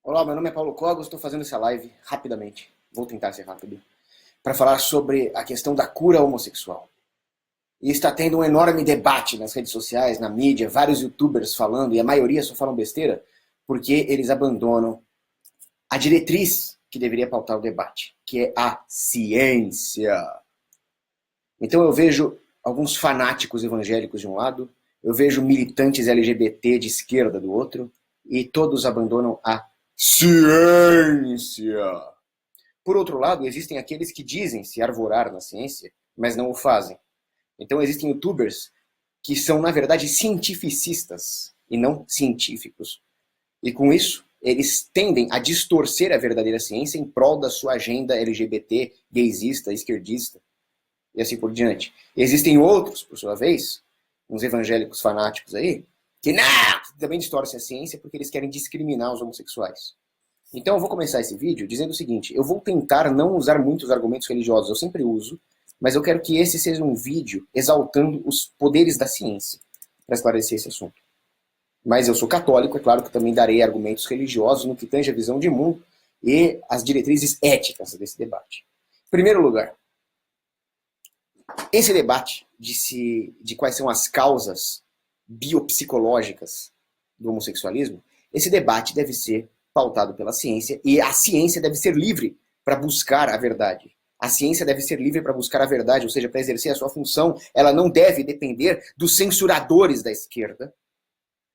Olá, meu nome é Paulo Cogos, estou fazendo essa live rapidamente, vou tentar ser rápido, para falar sobre a questão da cura homossexual. E está tendo um enorme debate nas redes sociais, na mídia, vários youtubers falando, e a maioria só falam besteira, porque eles abandonam a diretriz que deveria pautar o debate, que é a ciência. Então eu vejo alguns fanáticos evangélicos de um lado, eu vejo militantes LGBT de esquerda do outro, e todos abandonam a ciência. Por outro lado, existem aqueles que dizem se arvorar na ciência, mas não o fazem. Então existem youtubers que são, na verdade, cientificistas e não científicos. E com isso, eles tendem a distorcer a verdadeira ciência em prol da sua agenda LGBT, gaysista, esquerdista e assim por diante. Existem outros, por sua vez, uns evangélicos fanáticos aí, que também distorcem a ciência porque eles querem discriminar os homossexuais. Então eu vou começar esse vídeo dizendo o seguinte: eu vou tentar não usar muitos argumentos religiosos, eu sempre uso, mas eu quero que esse seja um vídeo exaltando os poderes da ciência para esclarecer esse assunto. Mas eu sou católico, é claro que eu também darei argumentos religiosos no que tange a visão de mundo e as diretrizes éticas desse debate. Em primeiro lugar, esse debate de quais são as causas biopsicológicas do homossexualismo, esse debate deve ser pautado pela ciência e a ciência deve ser livre para buscar a verdade. A ciência deve ser livre para buscar a verdade, ou seja, para exercer a sua função. Ela não deve depender dos censuradores da esquerda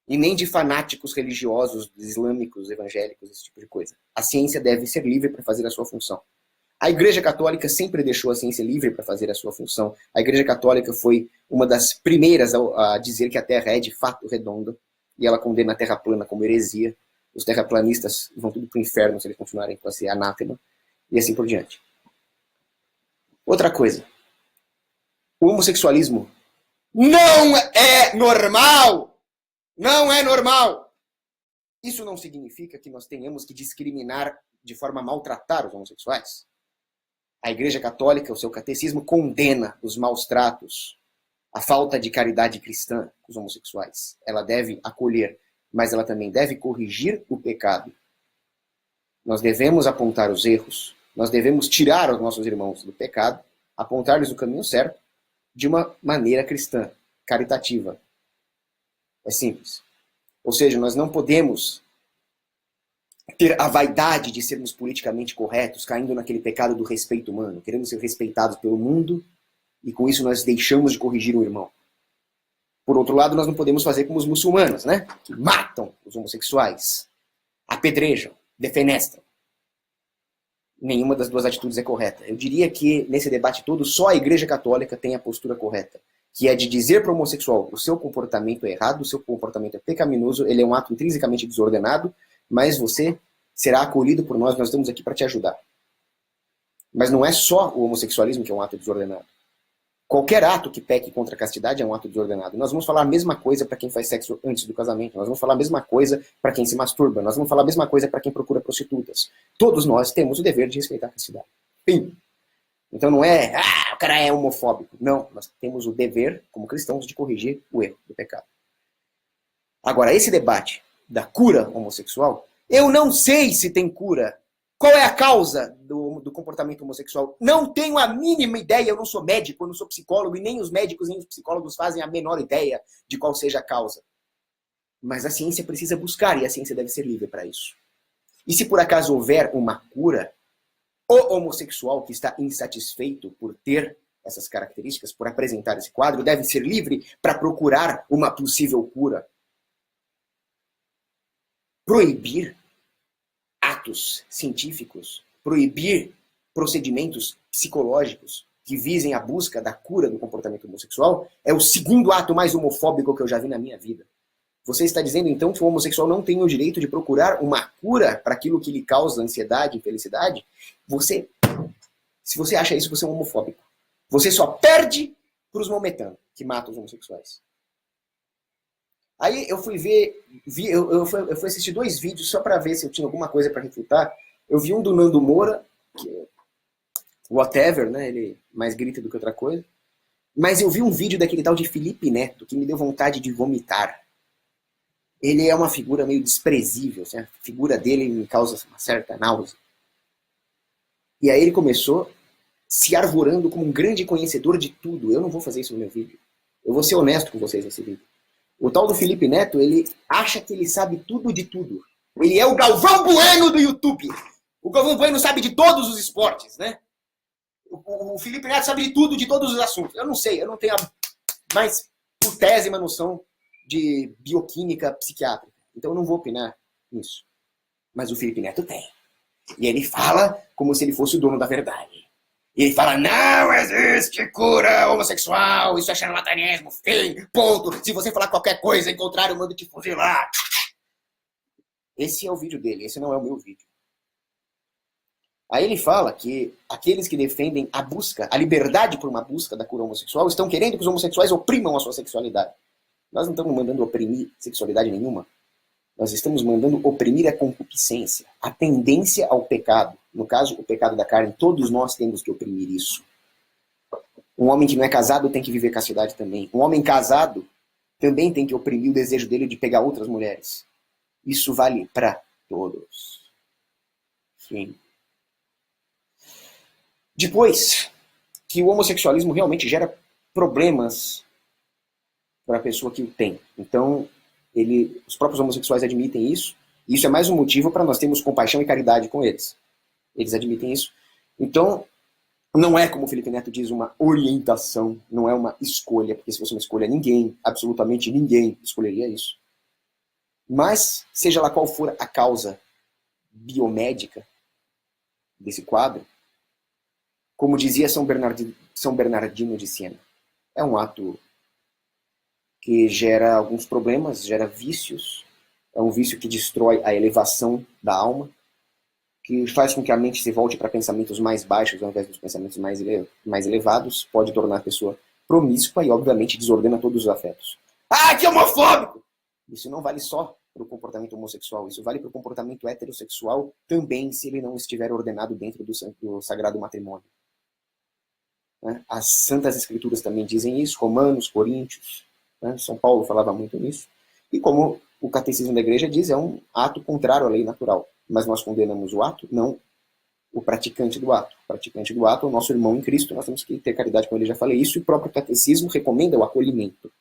e nem de fanáticos religiosos, islâmicos, evangélicos, esse tipo de coisa. A ciência deve ser livre para fazer a sua função. A Igreja Católica sempre deixou a ciência livre para fazer a sua função. A Igreja Católica foi uma das primeiras a dizer que a Terra é de fato redonda, e ela condena a Terra plana como heresia. Os terraplanistas vão tudo para o inferno se eles continuarem com esse anátema, e assim por diante. Outra coisa. O homossexualismo não é normal! Não é normal! Isso não significa que nós tenhamos que discriminar de forma a maltratar os homossexuais. A Igreja Católica, o seu catecismo, condena os maus tratos, a falta de caridade cristã com os homossexuais. Ela deve acolher, mas ela também deve corrigir o pecado. Nós devemos apontar os erros, nós devemos tirar os nossos irmãos do pecado, apontar-lhes o caminho certo, de uma maneira cristã, caritativa. É simples. Ou seja, nós não podemos ter a vaidade de sermos politicamente corretos, caindo naquele pecado do respeito humano. Queremos ser respeitados pelo mundo e com isso nós deixamos de corrigir o irmão. Por outro lado, nós não podemos fazer como os muçulmanos, né? Que matam os homossexuais, apedrejam, defenestram. Nenhuma das duas atitudes é correta. Eu diria que nesse debate todo, só a Igreja Católica tem a postura correta, que é de dizer para o homossexual: o seu comportamento é errado, o seu comportamento é pecaminoso, ele é um ato intrinsecamente desordenado, mas você será acolhido por nós estamos aqui para te ajudar. Mas não é só o homossexualismo que é um ato desordenado. Qualquer ato que peque contra a castidade é um ato desordenado. Nós vamos falar a mesma coisa para quem faz sexo antes do casamento. Nós vamos falar a mesma coisa para quem se masturba. Nós vamos falar a mesma coisa para quem procura prostitutas. Todos nós temos o dever de respeitar a castidade. Fim. Então não é, o cara é homofóbico. Não, nós temos o dever, como cristãos, de corrigir o erro do pecado. Agora, esse debate da cura homossexual, eu não sei se tem cura. Qual é a causa do comportamento homossexual? Não tenho a mínima ideia, eu não sou médico, eu não sou psicólogo, e nem os médicos nem os psicólogos fazem a menor ideia de qual seja a causa. Mas a ciência precisa buscar, e a ciência deve ser livre para isso. E se por acaso houver uma cura, o homossexual que está insatisfeito por ter essas características, por apresentar esse quadro, deve ser livre para procurar uma possível cura. Proibir atos científicos, proibir procedimentos psicológicos que visem a busca da cura do comportamento homossexual é o segundo ato mais homofóbico que eu já vi na minha vida. Você está dizendo então que o homossexual não tem o direito de procurar uma cura para aquilo que lhe causa ansiedade e infelicidade? Se você acha isso, você é um homofóbico. Você só perde para os maometanos, que matam os homossexuais. Aí eu fui ver, eu fui assistir 2 vídeos só para ver se eu tinha alguma coisa para refutar. Eu vi um do Nando Moura, que é whatever, né? Ele mais grita do que outra coisa. Mas eu vi um vídeo daquele tal de Felipe Neto, que me deu vontade de vomitar. ele é uma figura meio desprezível, assim, a figura dele me causa uma certa náusea. E aí ele começou se arvorando como um grande conhecedor de tudo. Eu não vou fazer isso no meu vídeo. Eu vou ser honesto com vocês nesse vídeo. O tal do Felipe Neto, ele acha que ele sabe tudo de tudo. Ele é o Galvão Bueno do YouTube. O Galvão Bueno sabe de todos os esportes, né? O Felipe Neto sabe de tudo, de todos os assuntos. Eu não sei, eu não tenho a mais putésima noção de bioquímica psiquiátrica. Então eu não vou opinar nisso. Mas o Felipe Neto tem. E ele fala como se ele fosse o dono da verdade. E ele fala, não existe cura homossexual, isso é charlatanismo, fim, ponto. Se você falar qualquer coisa em contrário, eu mando te fuzilar. Esse é o vídeo dele, esse não é o meu vídeo. Aí ele fala que aqueles que defendem a busca, a liberdade por uma busca da cura homossexual, estão querendo que os homossexuais oprimam a sua sexualidade. Nós não estamos mandando oprimir sexualidade nenhuma. Nós estamos mandando oprimir a concupiscência, a tendência ao pecado. No caso, o pecado da carne, todos nós temos que oprimir isso. Um homem que não é casado tem que viver castidade também. Um homem casado também tem que oprimir o desejo dele de pegar outras mulheres. Isso vale para todos. Sim. Depois que o homossexualismo realmente gera problemas para a pessoa que o tem. Então, os próprios homossexuais admitem isso. E isso é mais um motivo para nós termos compaixão e caridade com eles. Eles admitem isso. Então, não é, como o Felipe Neto diz, uma orientação, não é uma escolha, porque se fosse uma escolha, ninguém, absolutamente ninguém, escolheria isso. Mas, seja lá qual for a causa biomédica desse quadro, como dizia São Bernardino de Siena, é um ato que gera alguns problemas, gera vícios, é um vício que destrói a elevação da alma, que faz com que a mente se volte para pensamentos mais baixos ao invés dos pensamentos mais elevados, pode tornar a pessoa promíscua e, obviamente, desordena todos os afetos. Ah, que homofóbico! Isso não vale só para o comportamento homossexual, isso vale para o comportamento heterossexual também, se ele não estiver ordenado dentro do sagrado matrimônio. As Santas Escrituras também dizem isso, Romanos, Coríntios, São Paulo falava muito nisso. E como o Catecismo da Igreja diz, é um ato contrário à lei natural. Mas nós condenamos o ato, não o praticante do ato. O praticante do ato é o nosso irmão em Cristo, nós temos que ter caridade com ele, já falei isso, e o próprio Catecismo recomenda o acolhimento.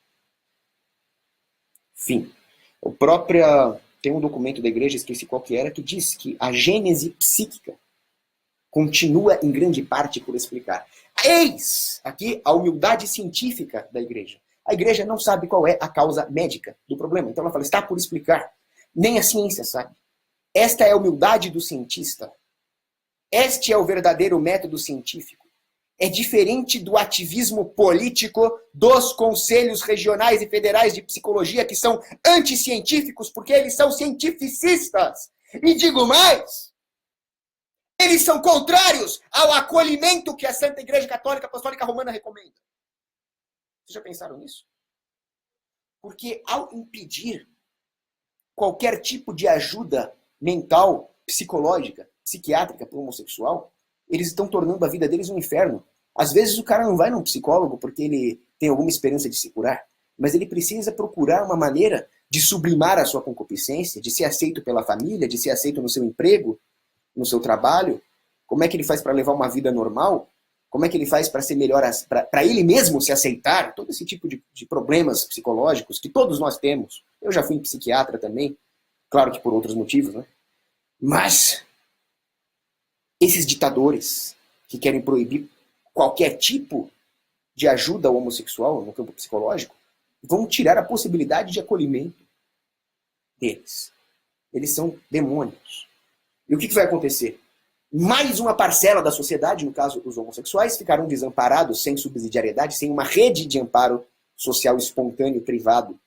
Fim. Tem um documento da Igreja, esqueci qual que era, que diz que a gênese psíquica continua em grande parte por explicar. Eis aqui a humildade científica da Igreja. A Igreja não sabe qual é a causa médica do problema. Então ela fala, está por explicar. Nem a ciência sabe. Esta é a humildade do cientista. Este é o verdadeiro método científico. É diferente do ativismo político dos conselhos regionais e federais de psicologia, que são anticientíficos, porque eles são cientificistas. E digo mais, eles são contrários ao acolhimento que a Santa Igreja Católica Apostólica Romana recomenda. Vocês já pensaram nisso? Porque ao impedir qualquer tipo de ajuda mental, psicológica, psiquiátrica para o homossexual, eles estão tornando a vida deles um inferno. Às vezes o cara não vai num psicólogo porque ele tem alguma esperança de se curar, mas ele precisa procurar uma maneira de sublimar a sua concupiscência, de ser aceito pela família, de ser aceito no seu emprego, no seu trabalho. Como é que ele faz para levar uma vida normal? Como é que ele faz para ser melhor, para ele mesmo se aceitar? Todo esse tipo de problemas psicológicos que todos nós temos. Eu já fui psiquiatra também, claro que por outros motivos, né? Mas esses ditadores que querem proibir qualquer tipo de ajuda ao homossexual no campo psicológico vão tirar a possibilidade de acolhimento deles. Eles são demônios. E o que vai acontecer? Mais uma parcela da sociedade, no caso os homossexuais, ficarão desamparados, sem subsidiariedade, sem uma rede de amparo social espontâneo, privado.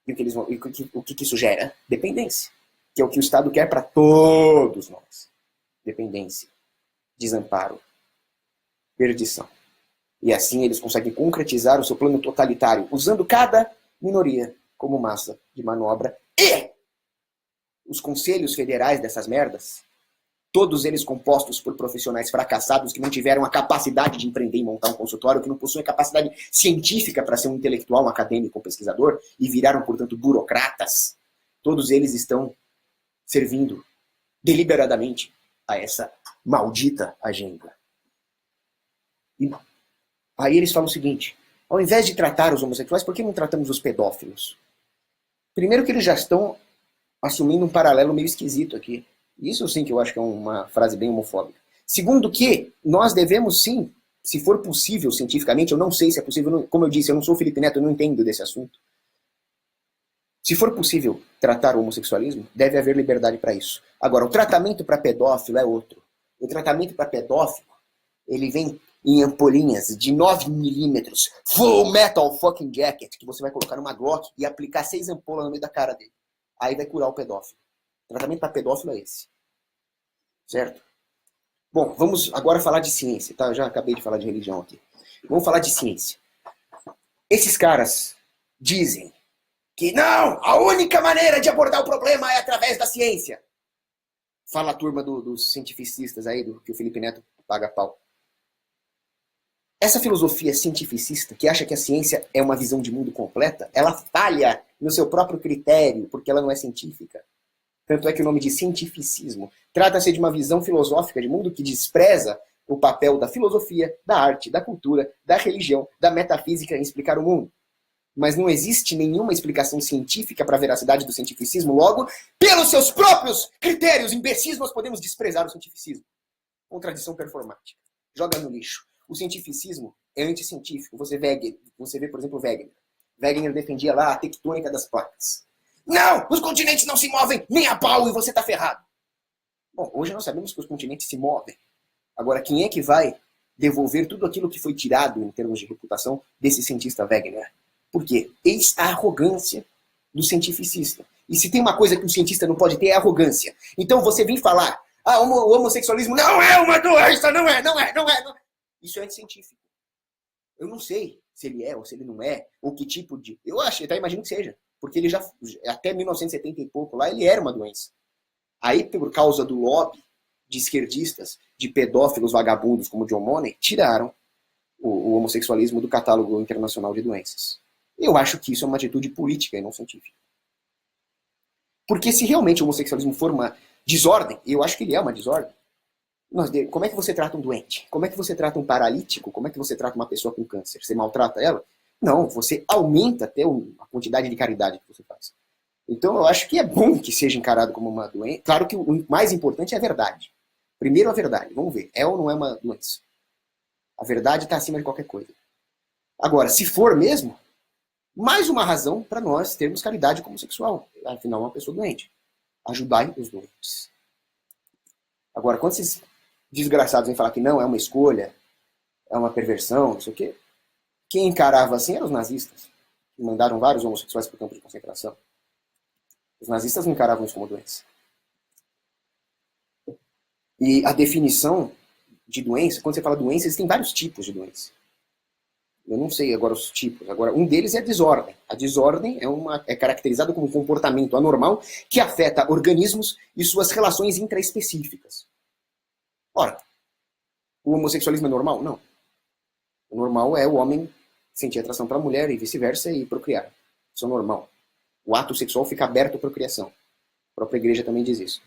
E o que isso gera? Dependência. Que é o que o Estado quer para todos nós. Dependência, desamparo, perdição. E assim eles conseguem concretizar o seu plano totalitário, usando cada minoria como massa de manobra. E os conselhos federais dessas merdas todos eles compostos por profissionais fracassados que não tiveram a capacidade de empreender e montar um consultório, que não possuem a capacidade científica para ser um intelectual, um acadêmico, um pesquisador, e viraram, portanto, burocratas. Todos eles estão servindo deliberadamente a essa maldita agenda. E aí eles falam o seguinte: ao invés de tratar os homossexuais, por que não tratamos os pedófilos? Primeiro que eles já estão assumindo um paralelo meio esquisito aqui. Isso sim que eu acho que é uma frase bem homofóbica. Segundo que nós devemos sim, se for possível cientificamente, eu não sei se é possível, como eu disse, eu não sou Felipe Neto, eu não entendo desse assunto. Se for possível tratar o homossexualismo, deve haver liberdade para isso. Agora, o tratamento para pedófilo é outro. O tratamento para pedófilo, ele vem em ampolinhas de 9 milímetros, full metal fucking jacket, que você vai colocar numa Glock e aplicar 6 ampolas no meio da cara dele. Aí vai curar o pedófilo. O tratamento para pedófilo é esse. Certo? Bom, vamos agora falar de ciência, tá? Eu já acabei de falar de religião aqui. Vamos falar de ciência. Esses caras dizem que não, a única maneira de abordar o problema é através da ciência. Fala a turma dos cientificistas aí, que o Felipe Neto paga pau. Essa filosofia cientificista, que acha que a ciência é uma visão de mundo completa, ela falha no seu próprio critério, porque ela não é científica. Tanto é que o nome de cientificismo trata-se de uma visão filosófica de mundo que despreza o papel da filosofia, da arte, da cultura, da religião, da metafísica em explicar o mundo. Mas não existe nenhuma explicação científica para a veracidade do cientificismo, logo, pelos seus próprios critérios imbecis, nós podemos desprezar o cientificismo. Contradição performática. Joga no lixo. O cientificismo é anticientífico. Você vê, por exemplo, Wegener. Wegener defendia lá a tectônica das placas. Não! Os continentes não se movem nem a pau e você está ferrado. Bom, hoje nós sabemos que os continentes se movem. Agora, quem é que vai devolver tudo aquilo que foi tirado em termos de reputação desse cientista Wegener? Por quê? Eis a arrogância do cientificista. E se tem uma coisa que um cientista não pode ter, é arrogância. Então você vem falar, o homossexualismo não é uma doença, não é. Isso é anticientífico. Eu não sei se ele é ou se ele não é, ou que tipo de... Eu acho, até imagino que seja. Porque ele já, até 1970 e pouco lá, ele era uma doença. Aí, por causa do lobby de esquerdistas, de pedófilos vagabundos como John Money, tiraram o homossexualismo do catálogo internacional de doenças. Eu acho que isso é uma atitude política e não científica. Porque se realmente o homossexualismo for uma desordem, e eu acho que ele é uma desordem, como é que você trata um doente? Como é que você trata um paralítico? Como é que você trata uma pessoa com câncer? Você maltrata ela? Não, você aumenta até a quantidade de caridade que você faz. Então eu acho que é bom que seja encarado como uma doença. Claro que o mais importante é a verdade. Primeiro a verdade. Vamos ver, é ou não é uma doença? A verdade está acima de qualquer coisa. Agora, se for mesmo, mais uma razão para nós termos caridade como sexual. Afinal, é uma pessoa doente. Ajudai os doentes. Agora, quando esses desgraçados vêm falar que não, é uma escolha, é uma perversão, não sei o quê, quem encarava assim eram os nazistas, que mandaram vários homossexuais para o campo de concentração. Os nazistas não encaravam isso como doença. E a definição de doença, quando você fala doença, existem vários tipos de doença. Eu não sei agora os tipos. Agora, um deles é a desordem. A desordem é caracterizada como um comportamento anormal que afeta organismos e suas relações intraespecíficas. Ora, o homossexualismo é normal? Não. O normal é o homem sentir atração para a mulher e vice-versa e procriar. Isso é normal. O ato sexual fica aberto à procriação. A própria igreja também diz isso.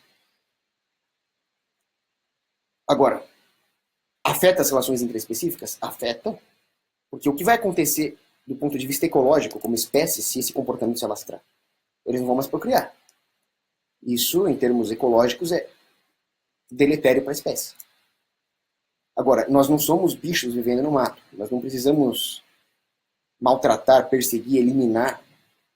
Agora, afeta as relações intraespecíficas? Afeta. Porque o que vai acontecer do ponto de vista ecológico, como espécie, se esse comportamento se alastrar? Eles não vão mais procriar. Isso, em termos ecológicos, é deletério para a espécie. Agora, nós não somos bichos vivendo no mato. Nós não precisamos maltratar, perseguir, eliminar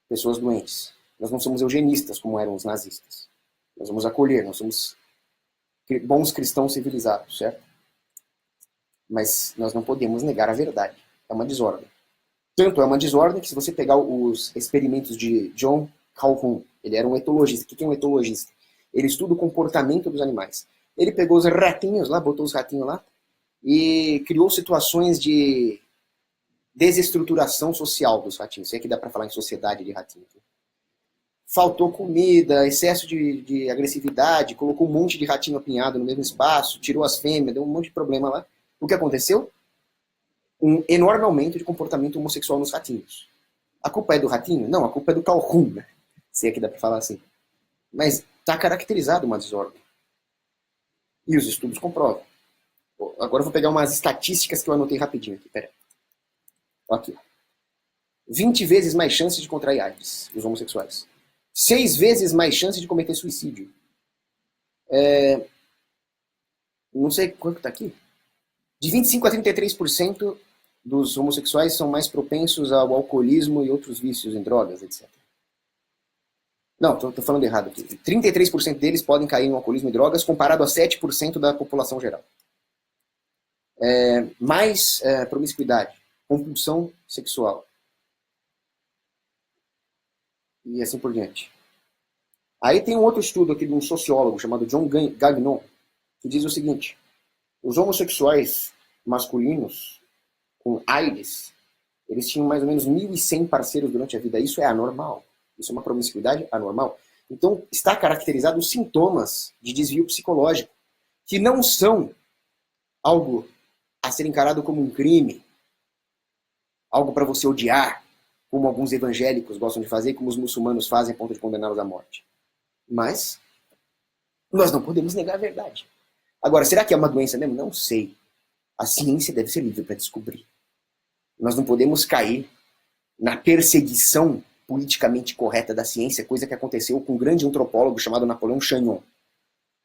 pessoas doentes. Nós não somos eugenistas, como eram os nazistas. Nós vamos acolher, nós somos bons cristãos civilizados, certo? Mas nós não podemos negar a verdade. É uma desordem. Tanto é uma desordem que se você pegar os experimentos de John Calhoun, ele era um etologista. O que é um etologista? Ele estuda o comportamento dos animais. Ele pegou os ratinhos lá, botou os ratinhos lá, e criou situações de desestruturação social dos ratinhos. Se é que dá para falar em sociedade de ratinhos. faltou comida, excesso de agressividade, colocou um monte de ratinho apinhado no mesmo espaço, tirou as fêmeas, deu um monte de problema lá. O que aconteceu? Um enorme aumento de comportamento homossexual nos ratinhos. A culpa é do ratinho? Não, a culpa é do calrum, né? Se é que dá pra falar assim. Mas está caracterizado uma desordem. E os estudos comprovam. Agora eu vou pegar umas estatísticas que eu anotei rapidinho aqui, peraí. Aqui. 20 vezes mais chance de contrair AIDS, os homossexuais. 6 vezes mais chance de cometer suicídio. Não sei quanto está aqui. De 25 a 33% dos homossexuais são mais propensos ao alcoolismo e outros vícios em drogas, etc. Não, tô falando errado aqui. 33% deles podem cair no alcoolismo e drogas, comparado a 7% da população geral. Mais promiscuidade, compulsão sexual. E assim por diante. Aí tem um outro estudo aqui de um sociólogo chamado John Gagnon, que diz o seguinte: os homossexuais masculinos com AIDS, eles tinham mais ou menos 1.100 parceiros durante a vida. Isso é anormal. Isso é uma promiscuidade anormal. Então, está caracterizado os sintomas de desvio psicológico, que não são algo a ser encarado como um crime, algo para você odiar, como alguns evangélicos gostam de fazer, como os muçulmanos fazem a ponto de condená-los à morte. Mas nós não podemos negar a verdade. Agora, será que é uma doença mesmo? Não sei. A ciência deve ser livre para descobrir. Nós não podemos cair na perseguição politicamente correta da ciência, coisa que aconteceu com um grande antropólogo chamado Napoleão Chagnon.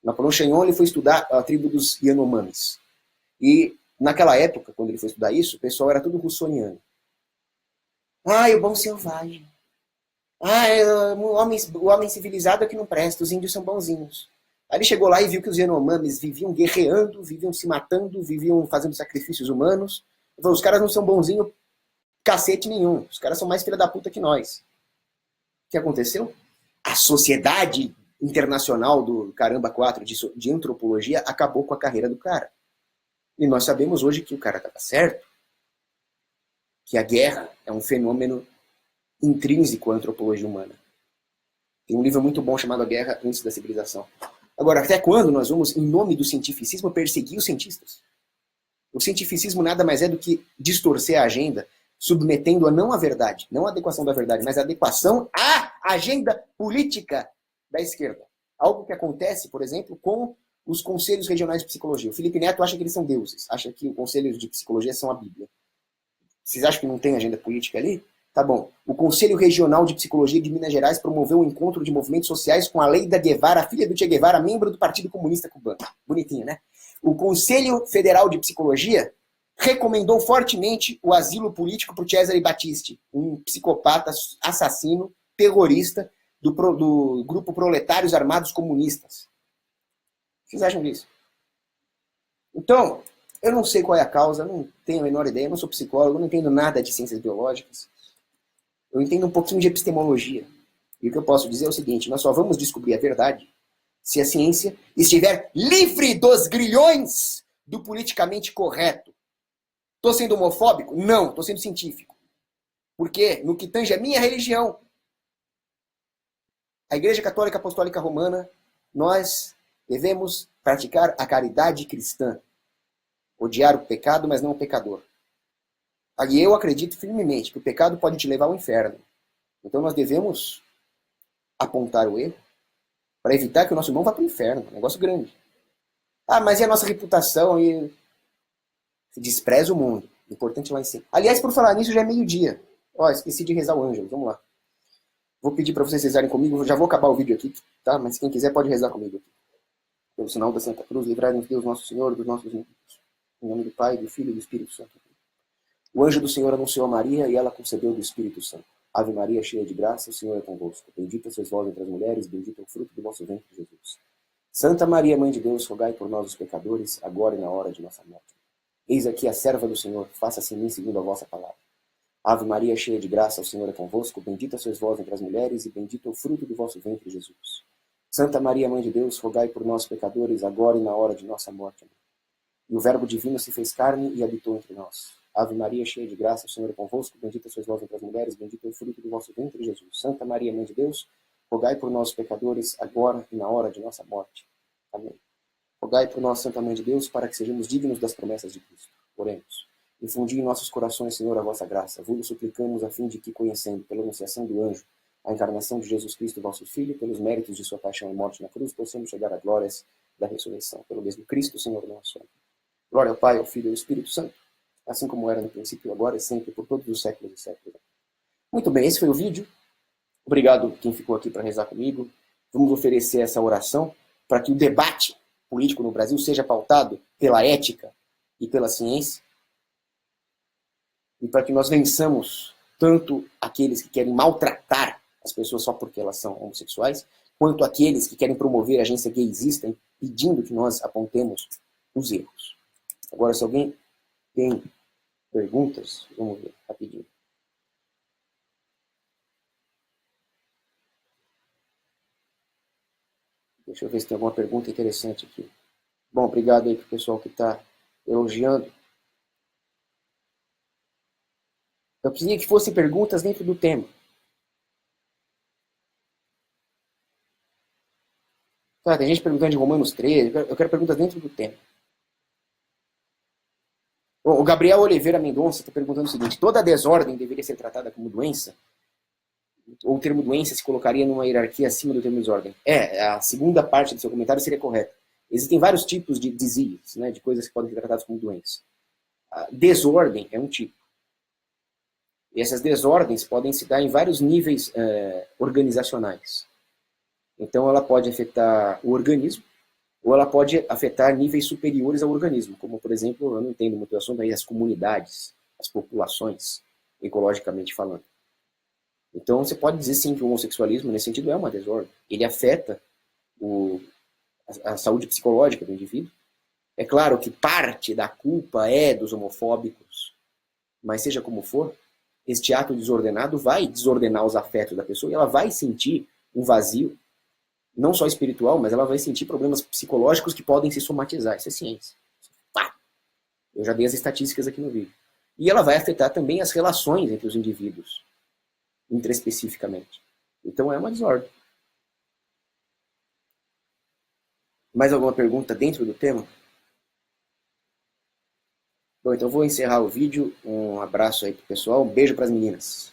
Napoleão Chagnon ele foi estudar a tribo dos Yanomamis. E naquela época, quando ele foi estudar isso, o pessoal era tudo russoniano. O bom selvagem. O homem civilizado é que não presta, os índios são bonzinhos. Aí ele chegou lá e viu que os Yanomamis viviam guerreando, viviam se matando, viviam fazendo sacrifícios humanos. Ele falou, os caras não são bonzinhos cacete nenhum. Os caras são mais filha da puta que nós. O que aconteceu? A Sociedade Internacional do Caramba 4 de Antropologia acabou com a carreira do cara. E nós sabemos hoje que o cara estava certo. Que a guerra é um fenômeno intrínseco à antropologia humana. Tem um livro muito bom chamado A Guerra Antes da Civilização. Agora, até quando nós vamos, em nome do cientificismo, perseguir os cientistas? O cientificismo nada mais é do que distorcer a agenda, submetendo-a não à verdade, não à adequação da verdade, mas à adequação à agenda política da esquerda. Algo que acontece, por exemplo, com os conselhos regionais de psicologia. O Felipe Neto acha que eles são deuses, acha que os conselhos de psicologia são a Bíblia. Vocês acham que não tem agenda política ali? Tá bom. O Conselho Regional de Psicologia de Minas Gerais promoveu um encontro de movimentos sociais com a Leida Guevara, filha do Che Guevara, membro do Partido Comunista Cubano. Bonitinho, né? O Conselho Federal de Psicologia recomendou fortemente o asilo político para o Cesare Battisti, um psicopata, assassino, terrorista do grupo Proletários Armados Comunistas. O que vocês acham disso? Então, eu não sei qual é a causa, não tenho a menor ideia, eu não sou psicólogo, não entendo nada de ciências biológicas. Eu entendo um pouquinho de epistemologia. E o que eu posso dizer é o seguinte, nós só vamos descobrir a verdade se a ciência estiver livre dos grilhões do politicamente correto. Estou sendo homofóbico? Não, estou sendo científico. Porque, no que tange a minha religião, a Igreja Católica Apostólica Romana, nós devemos praticar a caridade cristã. Odiar o pecado, mas não o pecador. E eu acredito firmemente que o pecado pode te levar ao inferno. Então nós devemos apontar o erro para evitar que o nosso irmão vá para o inferno. É um negócio grande. Mas e a nossa reputação? E se despreza o mundo. Importante lá em cima. Aliás, por falar nisso, já é meio-dia. Esqueci de rezar o ângelo. Vamos lá. Vou pedir para vocês rezarem comigo. Já vou acabar o vídeo aqui, tá? Mas quem quiser pode rezar comigo aqui. Pelo sinal da Santa Cruz, livrai-nos Deus Nosso Senhor dos nossos inimigos. Em nome do Pai, do Filho e do Espírito Santo. O anjo do Senhor anunciou a Maria e ela concebeu do Espírito Santo. Ave Maria, cheia de graça, o Senhor é convosco. Bendita sois vós entre as mulheres, bendito é o fruto do vosso ventre, Jesus. Santa Maria, Mãe de Deus, rogai por nós os pecadores, agora e na hora de nossa morte. Eis aqui a serva do Senhor, faça-se em mim segundo a vossa palavra. Ave Maria, cheia de graça, o Senhor é convosco. Bendita sois vós entre as mulheres e bendito é o fruto do vosso ventre, Jesus. Santa Maria, Mãe de Deus, rogai por nós pecadores, agora e na hora de nossa morte. Amém. E o Verbo divino se fez carne e habitou entre nós. Ave Maria, cheia de graça, o Senhor é convosco. Bendita sois vós entre as mulheres, bendito é o fruto do vosso ventre, Jesus. Santa Maria, Mãe de Deus, rogai por nós, pecadores, agora e na hora de nossa morte. Amém. Rogai por nós, Santa Mãe de Deus, para que sejamos dignos das promessas de Cristo. Oremos. Infundi em nossos corações, Senhor, a vossa graça. Vos suplicamos a fim de que, conhecendo, pela anunciação do anjo, a encarnação de Jesus Cristo, vosso Filho, pelos méritos de sua paixão e morte na cruz, possamos chegar a glórias da ressurreição. Pelo mesmo Cristo, Senhor nosso. Glória ao Pai, ao Filho e ao Espírito Santo, assim como era no princípio, agora e sempre, por todos os séculos e séculos. Muito bem, esse foi o vídeo. Obrigado quem ficou aqui para rezar comigo. Vamos oferecer essa oração para que o debate político no Brasil seja pautado pela ética e pela ciência, e para que nós vençamos tanto aqueles que querem maltratar as pessoas só porque elas são homossexuais, quanto aqueles que querem promover a agência gaysista, pedindo que nós apontemos os erros. Agora, se alguém tem perguntas, vamos ver rapidinho. Deixa eu ver se tem alguma pergunta interessante aqui. Bom, obrigado aí pro pessoal que está elogiando. Eu queria que fossem perguntas dentro do tema. Tá, tem gente perguntando de Romanos 13, eu quero perguntas dentro do tema. O Gabriel Oliveira Mendonça está perguntando o seguinte: toda desordem deveria ser tratada como doença? Ou o termo doença se colocaria numa hierarquia acima do termo desordem? A segunda parte do seu comentário seria correta. Existem vários tipos de diseases, né, de coisas que podem ser tratadas como doença. A desordem é um tipo. E essas desordens podem se dar em vários níveis organizacionais. Então ela pode afetar o organismo, ou ela pode afetar níveis superiores ao organismo, como, por exemplo, eu não entendo muito o assunto, aí as comunidades, as populações, ecologicamente falando. Então você pode dizer sim que o homossexualismo, nesse sentido, é uma desordem. Ele afeta a saúde psicológica do indivíduo. É claro que parte da culpa é dos homofóbicos, mas seja como for, este ato desordenado vai desordenar os afetos da pessoa e ela vai sentir um vazio, não só espiritual, mas ela vai sentir problemas psicológicos que podem se somatizar. Isso é ciência. Eu já dei as estatísticas aqui no vídeo. E ela vai afetar também as relações entre os indivíduos, intraespecificamente. Então é uma desordem. Mais alguma pergunta dentro do tema? Bom, então vou encerrar o vídeo. Um abraço aí pro pessoal. Um beijo para as meninas.